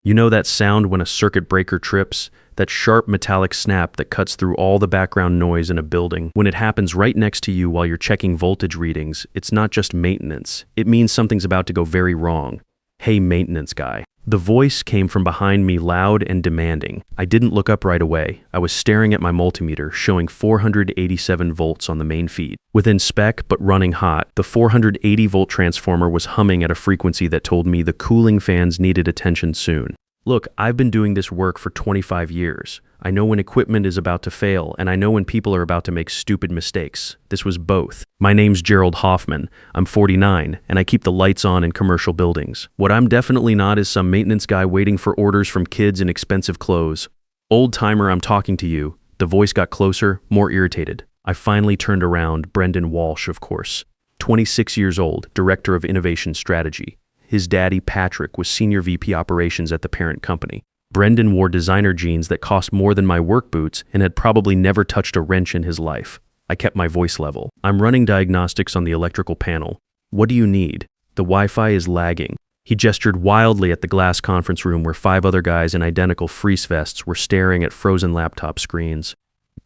You know that sound when a circuit breaker trips? That sharp metallic snap that cuts through all the background noise in a building. When it happens right next to you while you're checking voltage readings, it's not just maintenance. It means something's about to go very wrong. Hey, maintenance guy. The voice came from behind me, loud and demanding. I didn't look up right away. I was staring at my multimeter, showing 487 volts on the main feed. Within spec, but running hot, the 480-volt transformer was humming at a frequency that told me the cooling fans needed attention soon. Look, I've been doing this work for 25 years. I know when equipment is about to fail, and I know when people are about to make stupid mistakes. This was both. My name's Gerald Hoffman. I'm 49, and I keep the lights on in commercial buildings. What I'm definitely not is some maintenance guy waiting for orders from kids in expensive clothes. Old timer, I'm talking to you. The voice got closer, more irritated. I finally turned around, Brendan Walsh, of course. 26 years old, Director of Innovation Strategy. His daddy, Patrick, was Senior VP Operations at the parent company. Brendan wore designer jeans that cost more than my work boots and had probably never touched a wrench in his life. I kept my voice level. I'm running diagnostics on the electrical panel. What do you need? The Wi-Fi is lagging. He gestured wildly at the glass conference room where 5 other guys in identical fleece vests were staring at frozen laptop screens.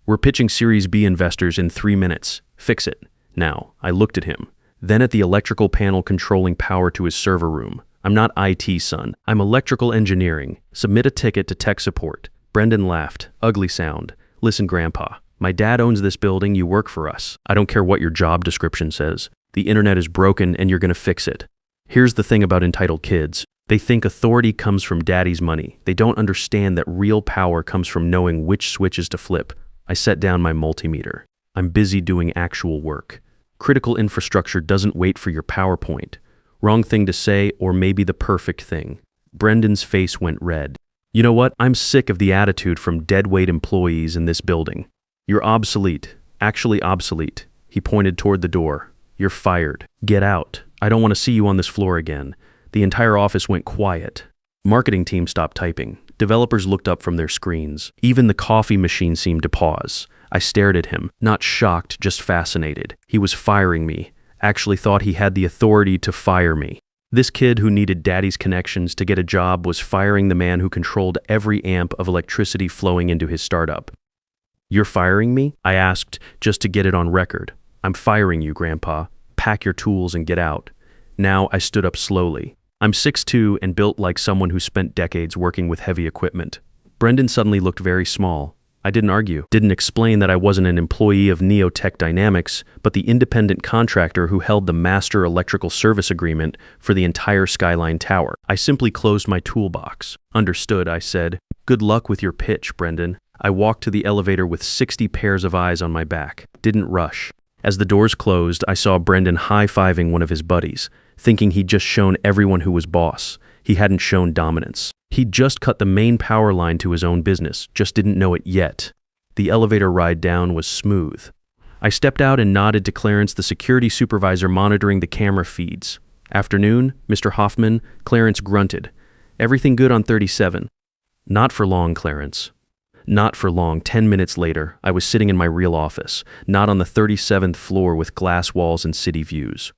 We're pitching Series B investors in 3 minutes. Fix it. Now, I looked at him. Then at the electrical panel controlling power to his server room. I'm not IT, son. I'm electrical engineering. Submit a ticket to tech support. Brendan laughed. Ugly sound. Listen, Grandpa. My dad owns this building. You work for us. I don't care what your job description says. The internet is broken and you're gonna fix it. Here's the thing about entitled kids. They think authority comes from daddy's money. They don't understand that real power comes from knowing which switches to flip. I set down my multimeter. I'm busy doing actual work. Critical infrastructure doesn't wait for your PowerPoint. Wrong thing to say, or maybe the perfect thing. Brendan's face went red. You know what? I'm sick of the attitude from deadweight employees in this building. You're obsolete. Actually obsolete. He pointed toward the door. You're fired. Get out. I don't want to see you on this floor again. The entire office went quiet. Marketing team stopped typing. Developers looked up from their screens. Even the coffee machine seemed to pause. I stared at him, not shocked, just fascinated. He was firing me. Actually thought he had the authority to fire me. This kid who needed daddy's connections to get a job was firing the man who controlled every amp of electricity flowing into his startup. You're firing me? I asked, just to get it on record. I'm firing you, Grandpa. Pack your tools and get out. Now I stood up slowly. I'm 6'2" and built like someone who spent decades working with heavy equipment. Brendan suddenly looked very small. I didn't argue, didn't explain that I wasn't an employee of Neotech Dynamics, but the independent contractor who held the master electrical service agreement for the entire Skyline Tower. I simply closed my toolbox. Understood, I said. Good luck with your pitch, Brendan. I walked to the elevator with 60 pairs of eyes on my back. Didn't rush. As the doors closed, I saw Brendan high-fiving one of his buddies, thinking he'd just shown everyone who was boss. He hadn't shown dominance. He'd just cut the main power line to his own business, just didn't know it yet. The elevator ride down was smooth. I stepped out and nodded to Clarence, the security supervisor monitoring the camera feeds. Afternoon, Mr. Hoffman. Clarence grunted. Everything good on 37? Not for long, Clarence. Not for long. 10 minutes later, I was sitting in my real office, not on the 37th floor with glass walls and city views.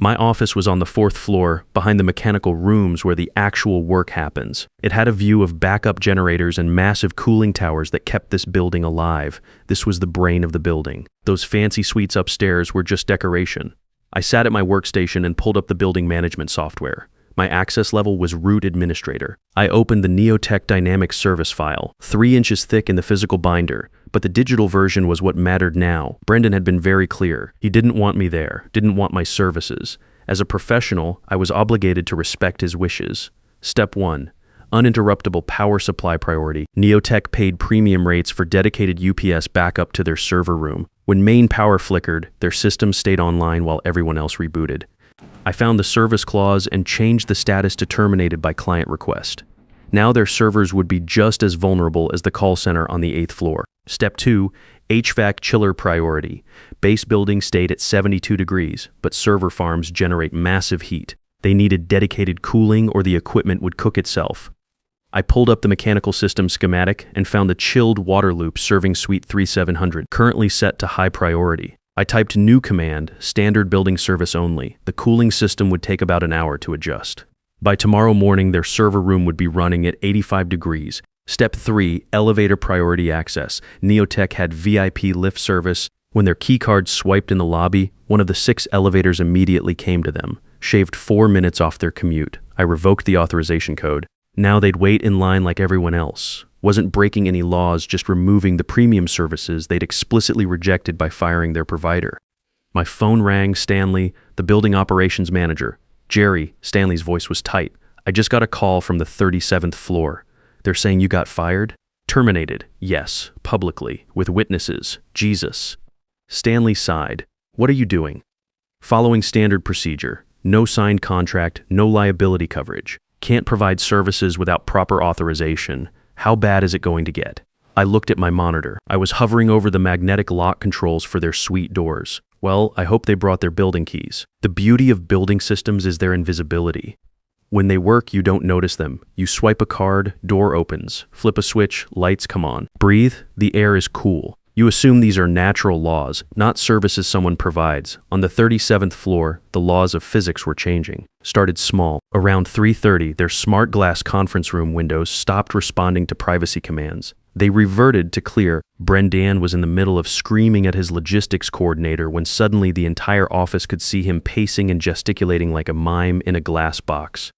My office was on the 4th floor, behind the mechanical rooms where the actual work happens. It had a view of backup generators and massive cooling towers that kept this building alive. This was the brain of the building. Those fancy suites upstairs were just decoration. I sat at my workstation and pulled up the building management software. My access level was root administrator. I opened the Neotech Dynamics service file, 3 inches thick in the physical binder, but the digital version was what mattered now. Brendan had been very clear. He didn't want me there, didn't want my services. As a professional, I was obligated to respect his wishes. Step 1. Uninterruptible power supply priority. Neotech paid premium rates for dedicated UPS backup to their server room. When main power flickered, their system stayed online while everyone else rebooted. I found the service clause and changed the status to terminated by client request. Now their servers would be just as vulnerable as the call center on the 8th floor. Step 2, HVAC chiller priority. Base building stayed at 72 degrees, but server farms generate massive heat. They needed dedicated cooling or the equipment would cook itself. I pulled up the mechanical system schematic and found the chilled water loop serving suite 3700, currently set to high priority. I typed new command, standard building service only. The cooling system would take about an hour to adjust. By tomorrow morning, their server room would be running at 85 degrees. Step 3, elevator priority access. Neotech had VIP lift service. When their keycards swiped in the lobby, one of the 6 elevators immediately came to them. Shaved 4 minutes off their commute. I revoked the authorization code. Now they'd wait in line like everyone else. Wasn't breaking any laws, just removing the premium services they'd explicitly rejected by firing their provider. My phone rang. Stanley, the building operations manager. Jerry, Stanley's voice was tight. I just got a call from the 37th floor. They're saying you got fired? Terminated, yes, publicly, with witnesses. Jesus. Stanley sighed. What are you doing? Following standard procedure. No signed contract, no liability coverage. Can't provide services without proper authorization. How bad is it going to get? I looked at my monitor. I was hovering over the magnetic lock controls for their suite doors. Well, I hope they brought their building keys. The beauty of building systems is their invisibility. When they work, you don't notice them. You swipe a card, door opens. Flip a switch, lights come on. Breathe, the air is cool. You assume these are natural laws, not services someone provides. On the 37th floor, the laws of physics were changing. Started small. Around 3:30, their smart glass conference room windows stopped responding to privacy commands. They reverted to clear. Brendan was in the middle of screaming at his logistics coordinator when suddenly the entire office could see him pacing and gesticulating like a mime in a glass box.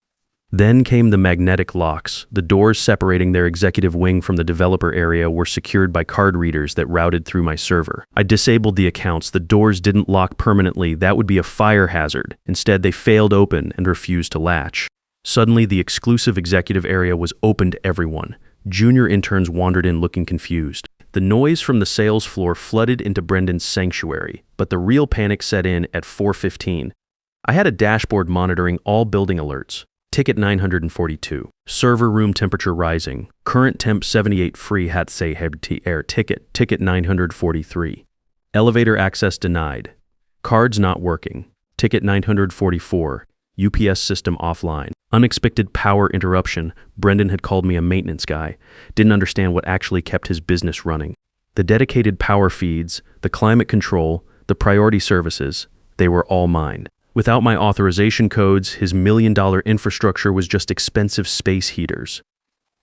Then came the magnetic locks. The doors separating their executive wing from the developer area were secured by card readers that routed through my server. I disabled the accounts. The doors didn't lock permanently. That would be a fire hazard. Instead, they failed open and refused to latch. Suddenly, the exclusive executive area was open to everyone. Junior interns wandered in looking confused. The noise from the sales floor flooded into Brendan's sanctuary, but the real panic set in at 4:15. I had a dashboard monitoring all building alerts. Ticket 942. Server room temperature rising. Current temp 78 free hat say air ticket. Ticket 943. Elevator access denied. Cards not working. Ticket 944. UPS system offline. Unexpected power interruption. Brendan had called me a maintenance guy. Didn't understand what actually kept his business running. The dedicated power feeds, the climate control, the priority services, they were all mine. Without my authorization codes, his million-dollar infrastructure was just expensive space heaters.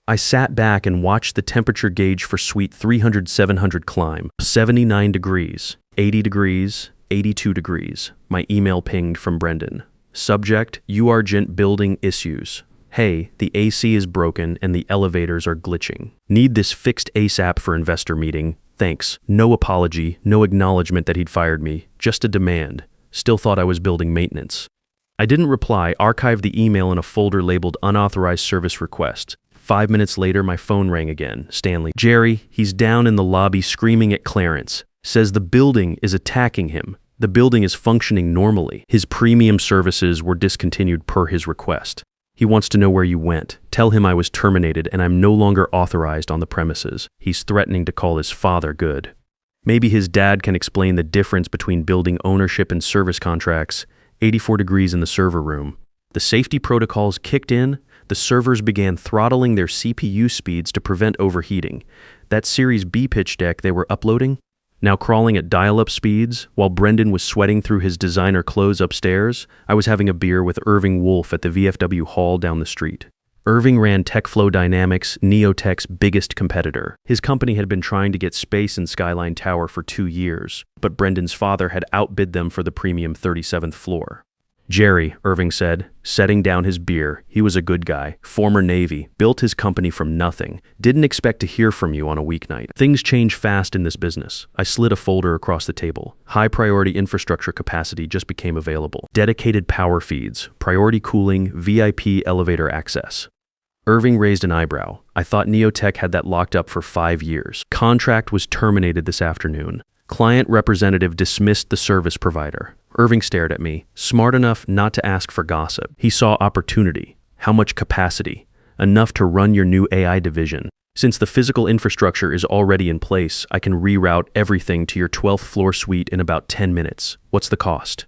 I sat back and watched the temperature gauge for suite 300-700 climb. 79 degrees, 80 degrees, 82 degrees. My email pinged from Brendan. Subject, URgent building issues. Hey, the AC is broken and the elevators are glitching. Need this fixed ASAP for investor meeting. Thanks. No apology, no acknowledgement that he'd fired me. Just a demand. Still thought I was building maintenance. I didn't reply, archived the email in a folder labeled unauthorized service request. 5 minutes later, my phone rang again. Stanley. Jerry, he's down in the lobby screaming at Clarence. Says the building is attacking him. The building is functioning normally. His premium services were discontinued per his request. He wants to know where you went. Tell him I was terminated and I'm no longer authorized on the premises. He's threatening to call his father good. Maybe his dad can explain the difference between building ownership and service contracts. 84 degrees in the server room. The safety protocols kicked in. The servers began throttling their CPU speeds to prevent overheating. That Series B pitch deck they were uploading, now crawling at dial-up speeds. While Brendan was sweating through his designer clothes upstairs, I was having a beer with Irving Wolf at the VFW hall down the street. Irving ran TechFlow Dynamics, Neotech's biggest competitor. His company had been trying to get space in Skyline Tower for 2 years, but Brendan's father had outbid them for the premium 37th floor. Jerry, Irving said, setting down his beer. He was a good guy, former Navy, built his company from nothing. Didn't expect to hear from you on a weeknight. Things change fast in this business. I slid a folder across the table. High priority infrastructure capacity just became available. Dedicated power feeds, priority cooling, VIP elevator access. Irving raised an eyebrow. I thought Neotech had that locked up for 5 years. Contract was terminated this afternoon. Client representative dismissed the service provider. Irving stared at me, smart enough not to ask for gossip. He saw opportunity. How much capacity? Enough to run your new AI division. Since the physical infrastructure is already in place, I can reroute everything to your 12th floor suite in about 10 minutes. What's the cost?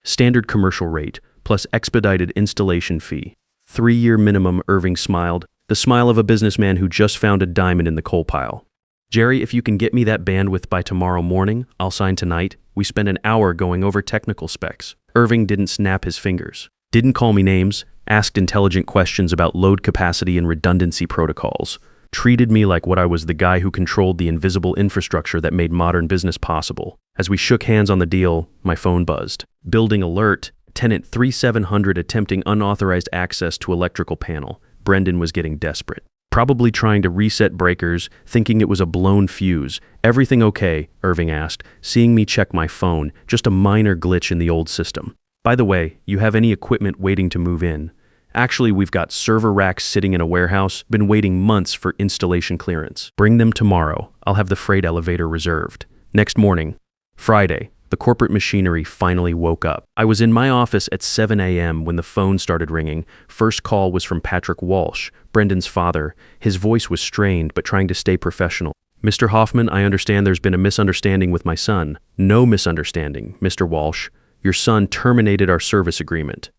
Standard commercial rate, plus expedited installation fee. 3-year minimum, Irving smiled. The smile of a businessman who just found a diamond in the coal pile. Jerry, if you can get me that bandwidth by tomorrow morning, I'll sign tonight. We spent an hour going over technical specs. Irving didn't snap his fingers. Didn't call me names. asked intelligent questions about load capacity and redundancy protocols, treated me like what I was the guy who controlled the invisible infrastructure that made modern business possible. As we shook hands on the deal, my phone buzzed. Building alert, tenant 3700 attempting unauthorized access to electrical panel. Brendan was getting desperate. Probably trying to reset breakers, thinking it was a blown fuse. Everything okay? Irving asked, seeing me check my phone, just a minor glitch in the old system. By the way, you have any equipment waiting to move in? Actually, we've got server racks sitting in a warehouse, been waiting months for installation clearance. Bring them tomorrow. I'll have the freight elevator reserved. Next morning, Friday, the corporate machinery finally woke up. I was in my office at 7 a.m. when the phone started ringing. First call was from Patrick Walsh, Brendan's father. His voice was strained, but trying to stay professional. Mr. Hoffman, I understand there's been a misunderstanding with my son. No misunderstanding, Mr. Walsh. Your son terminated our service agreement.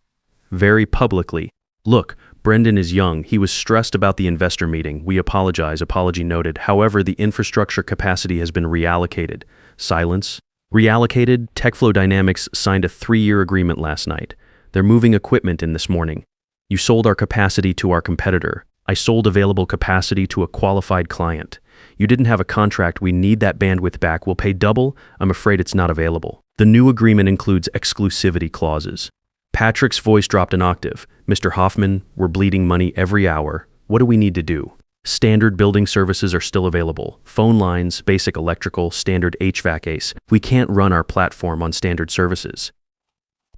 Very publicly. Look, Brendan is young. He was stressed about the investor meeting. We apologize, apology noted. However, the infrastructure capacity has been reallocated. Silence. Reallocated, TechFlow Dynamics signed a 3-year agreement last night. They're moving equipment in this morning. You sold our capacity to our competitor. I sold available capacity to a qualified client. You didn't have a contract. We need that bandwidth back. We'll pay double. I'm afraid it's not available. The new agreement includes exclusivity clauses. Patrick's voice dropped an octave. Mr. Hoffman, we're bleeding money every hour. What do we need to do? Standard building services are still available. Phone lines, basic electrical, standard HVAC ACE. We can't run our platform on standard services.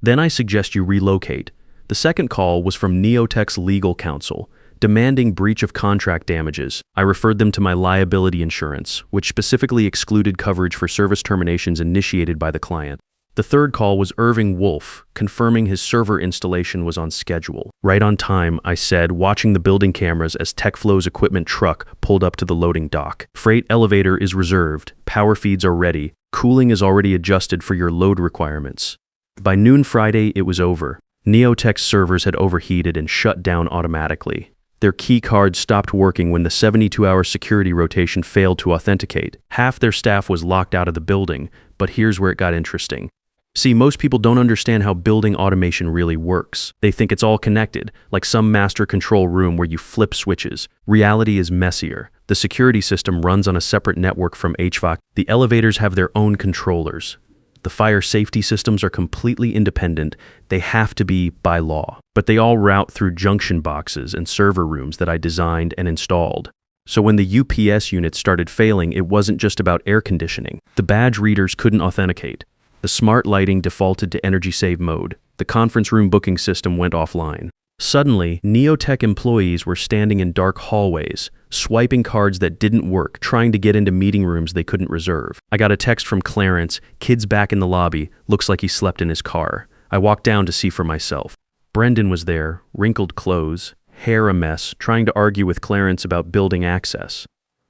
Then I suggest you relocate. The second call was from Neotech's legal counsel, demanding breach of contract damages. I referred them to my liability insurance, which specifically excluded coverage for service terminations initiated by the client. The third call was Irving Wolf, confirming his server installation was on schedule. Right on time, I said, watching the building cameras as TechFlow's equipment truck pulled up to the loading dock. Freight elevator is reserved, power feeds are ready, cooling is already adjusted for your load requirements. By noon Friday, it was over. Neotech's servers had overheated and shut down automatically. Their key cards stopped working when the 72-hour security rotation failed to authenticate. Half their staff was locked out of the building, but here's where it got interesting. See, most people don't understand how building automation really works. They think it's all connected, like some master control room where you flip switches. Reality is messier. The security system runs on a separate network from HVAC. The elevators have their own controllers. The fire safety systems are completely independent. They have to be by law. But they all route through junction boxes and server rooms that I designed and installed. So when the UPS units started failing, it wasn't just about air conditioning. The badge readers couldn't authenticate. The smart lighting defaulted to energy save mode. The conference room booking system went offline. Suddenly, Neotech employees were standing in dark hallways, swiping cards that didn't work, trying to get into meeting rooms they couldn't reserve. I got a text from Clarence, "Kid's back in the lobby, looks like he slept in his car." I walked down to see for myself. Brendan was there, wrinkled clothes, hair a mess, trying to argue with Clarence about building access.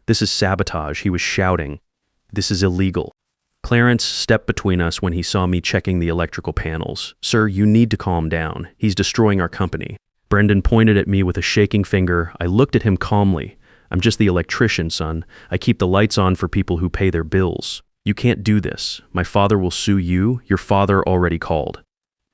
"This is sabotage," he was shouting. "This is illegal." Clarence stepped between us when he saw me checking the electrical panels. "Sir, you need to calm down. He's destroying our company." Brendan pointed at me with a shaking finger. I looked at him calmly. "I'm just the electrician, son. I keep the lights on for people who pay their bills. You can't do this. My father will sue you. Your father already called."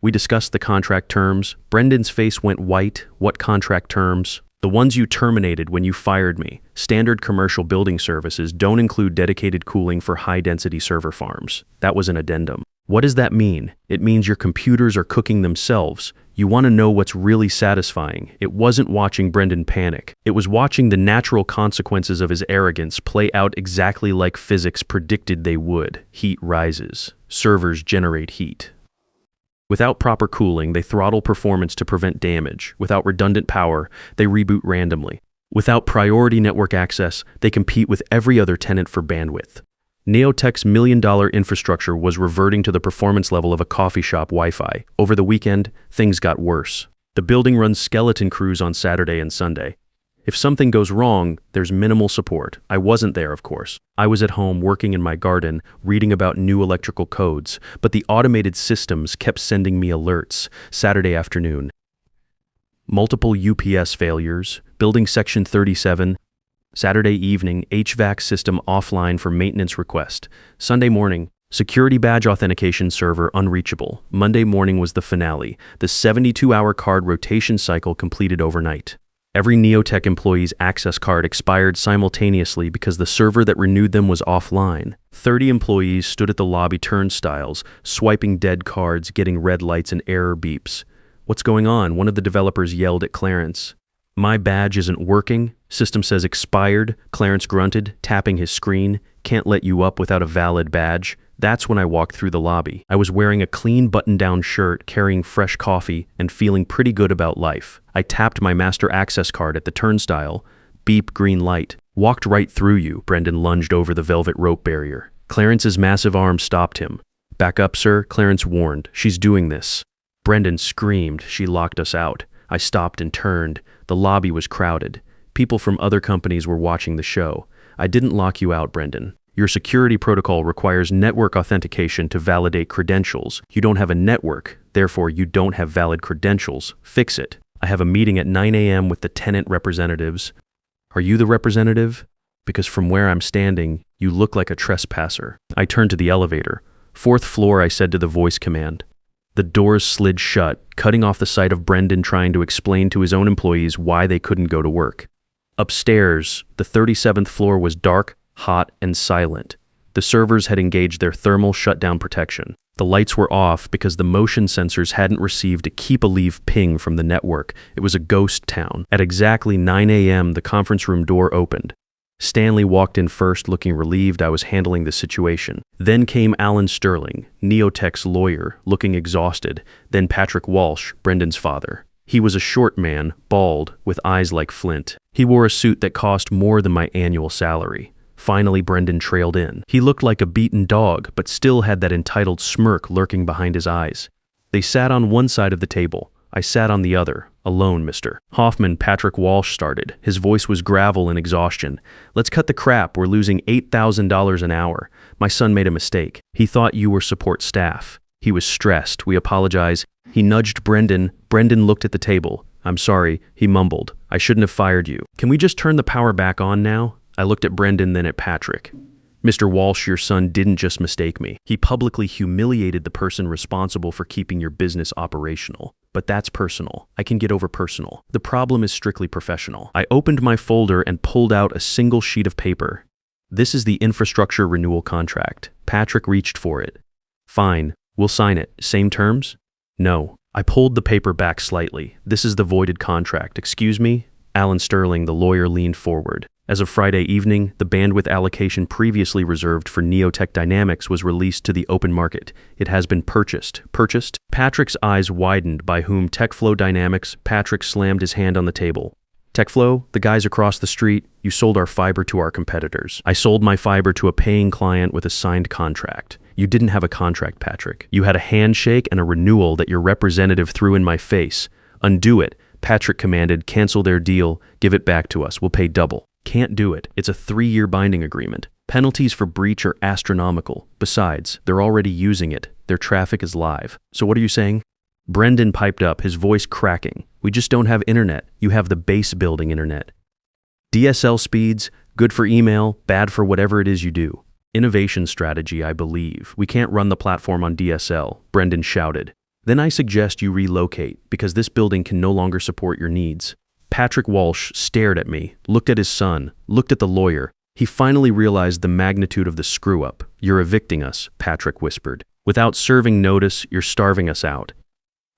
We discussed the contract terms. Brendan's face went white. "What contract terms?" "The ones you terminated when you fired me. Standard commercial building services don't include dedicated cooling for high-density server farms." That was an addendum. "What does that mean?" "It means your computers are cooking themselves. You want to know what's really satisfying? It wasn't watching Brendan panic. It was watching the natural consequences of his arrogance play out exactly like physics predicted they would. Heat rises. Servers generate heat. Without proper cooling, they throttle performance to prevent damage. Without redundant power, they reboot randomly. Without priority network access, they compete with every other tenant for bandwidth. Neotech's million-dollar infrastructure was reverting to the performance level of a coffee shop Wi-Fi. Over the weekend, things got worse. The building runs skeleton crews on Saturday and Sunday. If something goes wrong, there's minimal support. I wasn't there, of course. I was at home working in my garden, reading about new electrical codes, but the automated systems kept sending me alerts. Saturday afternoon. Multiple UPS failures, building section 37. Saturday evening, HVAC system offline for maintenance request. Sunday morning, Security badge authentication server unreachable. Monday morning was the finale. The 72-hour card rotation cycle completed overnight. Every Neotech employee's access card expired simultaneously because the server that renewed them was offline. 30 employees stood at the lobby turnstiles, swiping dead cards, getting red lights and error beeps. "What's going on?" one of the developers yelled at Clarence. "My badge isn't working. System says expired," Clarence grunted, tapping his screen. "Can't let you up without a valid badge." That's when I walked through the lobby. I was wearing a clean button-down shirt, carrying fresh coffee, and feeling pretty good about life. I tapped my master access card at the turnstile. Beep, green light. "Walked right through you." Brendan lunged over the velvet rope barrier. Clarence's massive arm stopped him. "Back up, sir," Clarence warned. "She's doing this." Brendan screamed. "She locked us out." I stopped and turned. The lobby was crowded. People from other companies were watching the show. "I didn't lock you out, Brendan. Your security protocol requires network authentication to validate credentials. You don't have a network, therefore you don't have valid credentials. Fix it. I have a meeting at 9 a.m. with the tenant representatives." "Are you the representative? Because from where I'm standing, you look like a trespasser." I turned to the elevator. "Fourth floor," I said to the voice command. The doors slid shut, cutting off the sight of Brendan trying to explain to his own employees why they couldn't go to work. Upstairs, the 37th floor was dark, hot, and silent. The servers had engaged their thermal shutdown protection. The lights were off because the motion sensors hadn't received a keep-a-leave ping from the network. It was a ghost town. At exactly 9 a.m., the conference room door opened. Stanley walked in first, looking relieved I was handling the situation. Then came Alan Sterling, Neotech's lawyer, looking exhausted. Then Patrick Walsh, Brendan's father. He was a short man, bald, with eyes like flint. He wore a suit that cost more than my annual salary. Finally, Brendan trailed in. He looked like a beaten dog, but still had that entitled smirk lurking behind his eyes. They sat on one side of the table. I sat on the other. "Alone, Mr. Hoffman," Patrick Walsh started. His voice was gravel and exhaustion. "Let's cut the crap. We're losing $8,000 an hour. My son made a mistake. He thought you were support staff. He was stressed. We apologize." He nudged Brendan. Brendan looked at the table. "I'm sorry," he mumbled. "I shouldn't have fired you. Can we just turn the power back on now?" I looked at Brendan, then at Patrick. "Mr. Walsh, your son didn't just mistake me. He publicly humiliated the person responsible for keeping your business operational. But that's personal. I can get over personal. The problem is strictly professional." I opened my folder and pulled out a single sheet of paper. "This is the infrastructure renewal contract." Patrick reached for it. "Fine, we'll sign it. Same terms?" "No." I pulled the paper back slightly. "This is the voided contract. Excuse me?" Alan Sterling, the lawyer, leaned forward. As of Friday evening, the bandwidth allocation previously reserved for Neotech Dynamics was released to the open market. It has been purchased. Purchased? Patrick's eyes widened. "By whom?" "TechFlow Dynamics." Patrick slammed his hand on the table. "TechFlow? The guys across the street? You sold our fiber to our competitors." "I sold my fiber to a paying client with a signed contract." "You didn't have a contract, Patrick. You had a handshake and a renewal that your representative threw in my face." "Undo it," Patrick commanded. "Cancel their deal. Give it back to us. We'll pay double." "Can't do it. It's a 3-year binding agreement. Penalties for breach are astronomical. Besides, they're already using it. Their traffic is live." "So what are you saying?" Brendan piped up, his voice cracking. "We just don't have internet. You have the base building internet. DSL speeds, good for email, bad for whatever it is you do. Innovation strategy, I believe. We can't run the platform on DSL," Brendan shouted. "Then I suggest you relocate, because this building can no longer support your needs." Patrick Walsh stared at me, looked at his son, looked at the lawyer. He finally realized the magnitude of the screw-up. "You're evicting us," Patrick whispered. "Without serving notice, you're starving us out."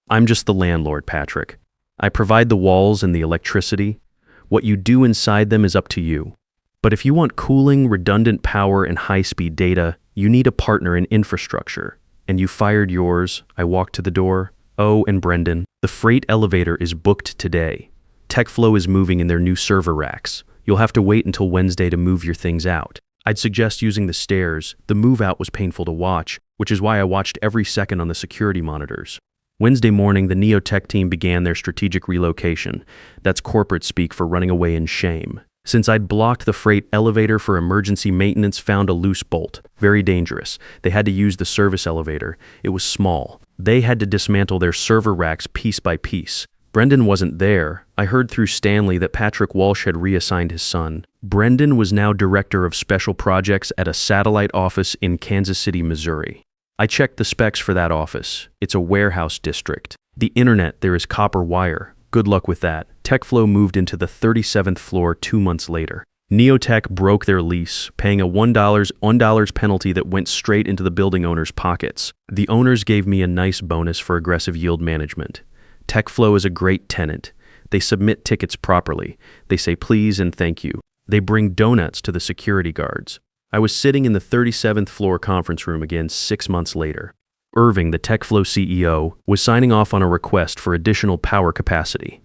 "I'm just the landlord, Patrick. I provide the walls and the electricity. What you do inside them is up to you. But if you want cooling, redundant power, and high-speed data, you need a partner in infrastructure. And you fired yours." I walked to the door. "Oh, and Brendan, the freight elevator is booked today. TechFlow is moving in their new server racks. You'll have to wait until Wednesday to move your things out. I'd suggest using the stairs. The move out was painful to watch, which is why I watched every second on the security monitors." Wednesday morning, the Neotech team began their strategic relocation. That's corporate speak for running away in shame. Since I'd blocked the freight elevator for emergency maintenance, found a loose bolt. Very dangerous. They had to use the service elevator. It was small. They had to dismantle their server racks piece by piece. Brendan wasn't there. I heard through Stanley that Patrick Walsh had reassigned his son. Brendan was now director of special projects at a satellite office in Kansas City, Missouri. I checked the specs for that office. It's a warehouse district. The internet, there is copper wire. Good luck with that. TechFlow moved into the 37th floor 2 months later. Neotech broke their lease, paying a $1 penalty that went straight into the building owners' pockets. The owners gave me a nice bonus for aggressive yield management. TechFlow is a great tenant. They submit tickets properly. They say please and thank you. They bring donuts to the security guards. I was sitting in the 37th floor conference room again 6 months later. Irving, the TechFlow CEO, was signing off on a request for additional power capacity.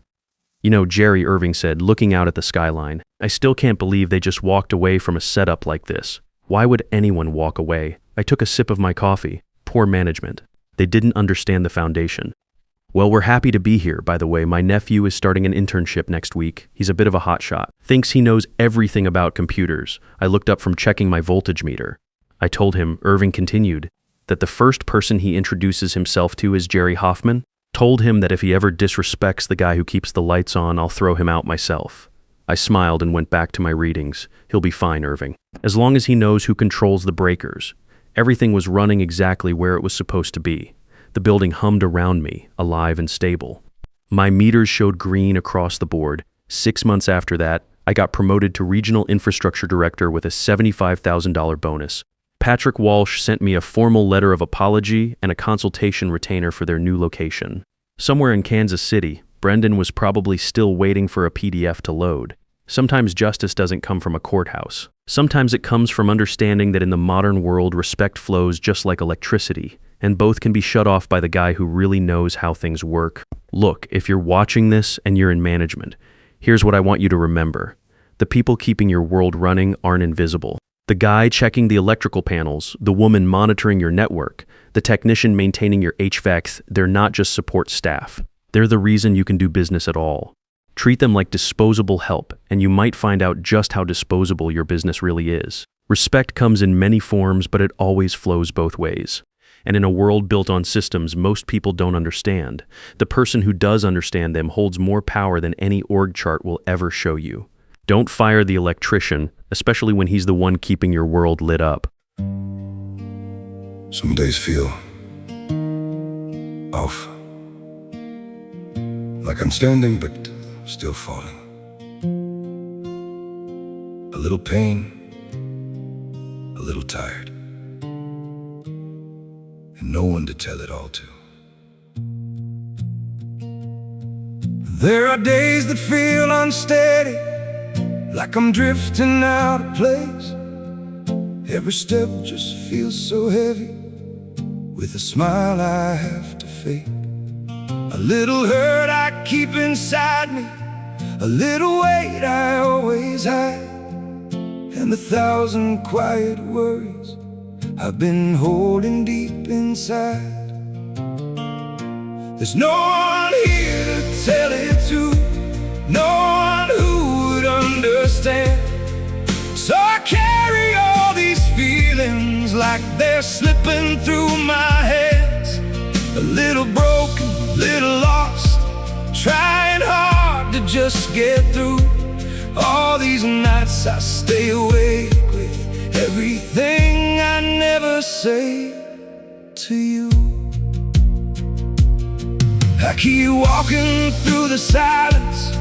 You know, Jerry, Irving said, looking out at the skyline, I still can't believe they just walked away from a setup like this. Why would anyone walk away? I took a sip of my coffee. Poor management. They didn't understand the foundation. Well, we're happy to be here, by the way. My nephew is starting an internship next week. He's a bit of a hotshot. Thinks he knows everything about computers. I looked up from checking my voltage meter. I told him, Irving continued, that the first person he introduces himself to is Jerry Hoffman. Told him that if he ever disrespects the guy who keeps the lights on, I'll throw him out myself. I smiled and went back to my readings. He'll be fine, Irving. As long as he knows who controls the breakers. Everything was running exactly where it was supposed to be. The building hummed around me, alive and stable. My meters showed green across the board. 6 months after that, I got promoted to Regional Infrastructure Director with a $75,000 bonus. Patrick Walsh sent me a formal letter of apology and a consultation retainer for their new location. Somewhere in Kansas City, Brendan was probably still waiting for a PDF to load. Sometimes justice doesn't come from a courthouse. Sometimes it comes from understanding that in the modern world, respect flows just like electricity, and both can be shut off by the guy who really knows how things work. Look, if you're watching this and you're in management, here's what I want you to remember. The people keeping your world running aren't invisible. The guy checking the electrical panels, the woman monitoring your network, the technician maintaining your HVAC, they're not just support staff. They're the reason you can do business at all. Treat them like disposable help, and you might find out just how disposable your business really is. Respect comes in many forms, but it always flows both ways. And in a world built on systems most people don't understand, the person who does understand them holds more power than any org chart will ever show you. Don't fire the electrician, especially when he's the one keeping your world lit up. Some days feel off, like I'm standing but still falling. A little pain, a little tired, and no one to tell it all to. There are days that feel unsteady, like I'm drifting out of place. Every step just feels so heavy, with a smile I have to fake. A little hurt I keep inside me, a little weight I always hide, and 1,000 quiet worries I've been holding deep inside. There's no one here to tell it to, no one who would understand. So I carry all these feelings like they're slipping through my hands. A little broken, a little lost, trying hard to just get through. All these nights I stay awake with everything I never say to you. I keep walking through the silence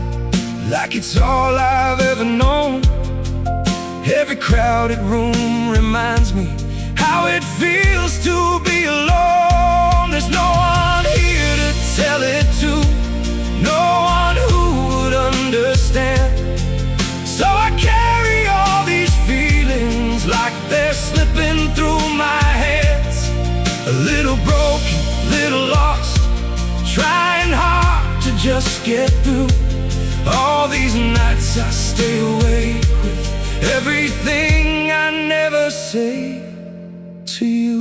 like it's all I've ever known. Every crowded room reminds me how it feels to be alone. There's no one here to tell it to, no one who would understand. So I carry all these feelings like they're slipping through my hands. A little broken, little lost, trying hard to just get through. All these nights I stay awake with everything I never say to you.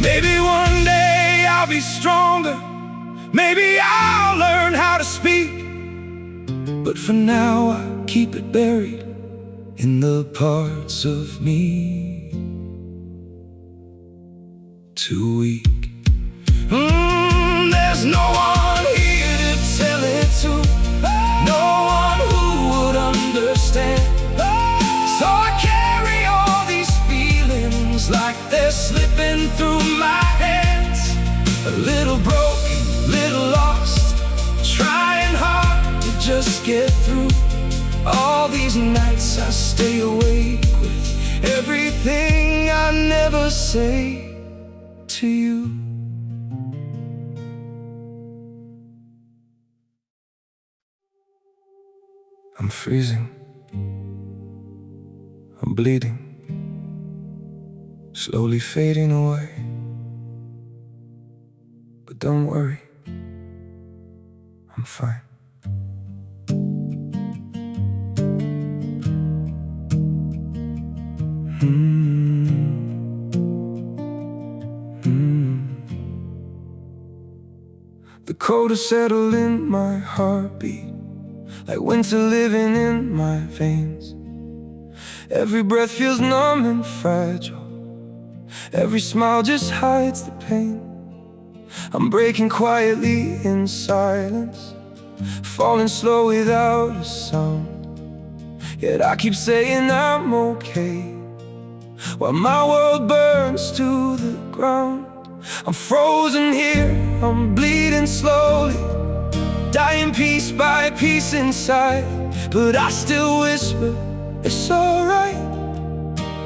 Maybe one day I'll be stronger, Maybe I'll learn how to speak, but for now I keep it buried in the parts of me too weak. There's no one here to tell it to, no one who would understand. So I carry all these feelings like they're slipping through my hands. A little broken, little lost, trying hard to just get through. All these nights I stay awake with everything I never say to you. I'm freezing, I'm bleeding, slowly fading away. But don't worry, I'm fine. The cold has settled in my heartbeat, like winter living in my veins. Every breath feels numb and fragile, every smile just hides the pain. I'm breaking quietly in silence, falling slow without a sound. Yet I keep saying I'm okay, while my world burns to the ground. I'm frozen here, I'm bleeding slowly, dying piece by piece inside. But I still whisper, it's alright,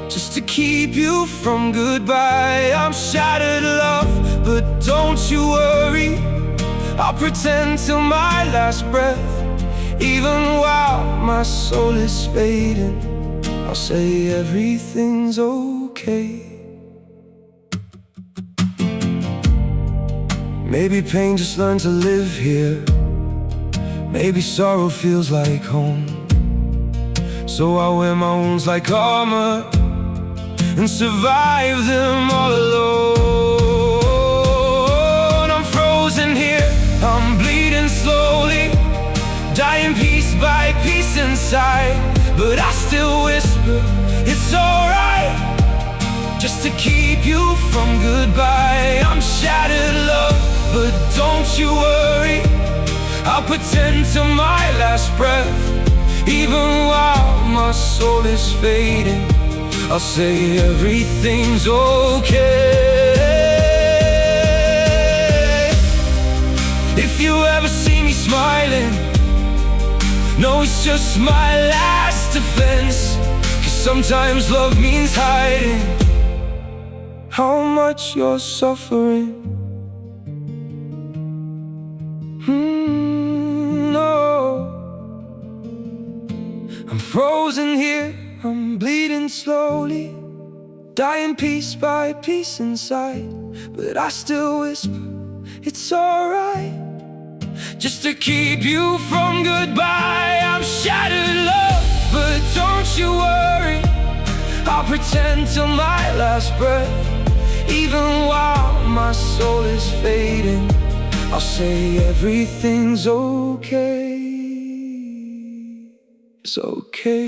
just to keep you from goodbye. I'm shattered, love, but don't you worry, I'll pretend till my last breath. Even while my soul is fading, I'll say everything's okay. Maybe pain just learned to live here, maybe sorrow feels like home. So I wear my wounds like armor and survive them all alone. I'm frozen here, I'm bleeding slowly, dying piece by piece inside. But I still whisper, it's alright, just to keep you from goodbye. I'm shattered, love, but don't you worry, I'll pretend till my last breath. Even while my soul is fading, I'll say everything's okay. If you ever see me smiling, no, it's just my last defense. 'Cause sometimes love means hiding how much you're suffering. I'm frozen here, I'm bleeding slowly, dying piece by piece inside. But I still whisper, it's alright, just to keep you from goodbye. I'm shattered, love, but don't you worry, I'll pretend till my last breath. Even while my soul is fading, I'll say everything's okay. It's okay.